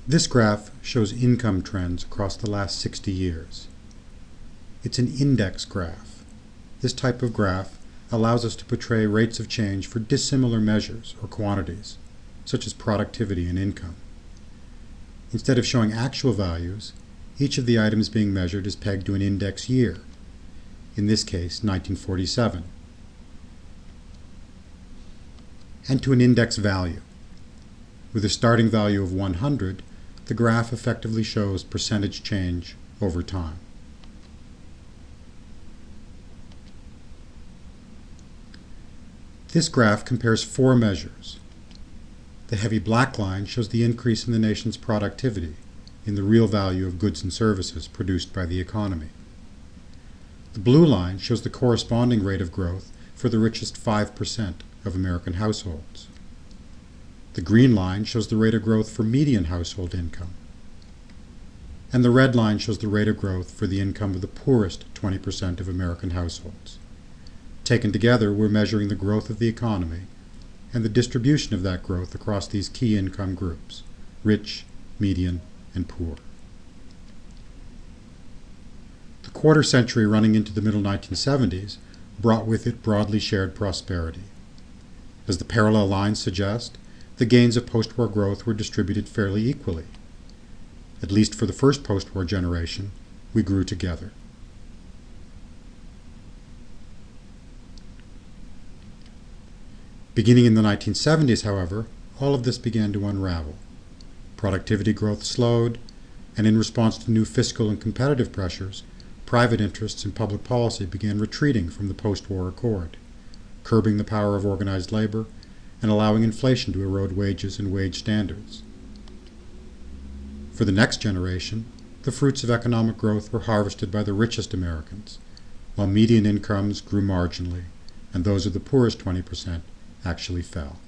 This graph shows income trends across the last 60 years. It's an index graph. This type of graph allows us to portray rates of change for dissimilar measures or quantities, such as productivity and income. Instead of showing actual values, each of the items being measured is pegged to an index year, in this case 1947, and to an index value. With a starting value of 100, the graph effectively shows percentage change over time. This graph compares four measures. The heavy black line shows the increase in the nation's productivity in the real value of goods and services produced by the economy. The blue line shows the corresponding rate of growth for the richest 5% of American households. The green line shows the rate of growth for median household income. And the red line shows the rate of growth for the income of the poorest 20% of American households. Taken together, we're measuring the growth of the economy and the distribution of that growth across these key income groups: rich, median, and poor. The quarter century running into the middle 1970s brought with it broadly shared prosperity. As the parallel lines suggest, the gains of post-war growth were distributed fairly equally. At least for the first post-war generation, we grew together. Beginning in the 1970s, however, all of this began to unravel. Productivity growth slowed, and in response to new fiscal and competitive pressures, private interests in public policy began retreating from the post-war accord, curbing the power of organized labor and allowing inflation to erode wages and wage standards. For the next generation, the fruits of economic growth were harvested by the richest Americans, while median incomes grew marginally, and those of the poorest 20% actually fell.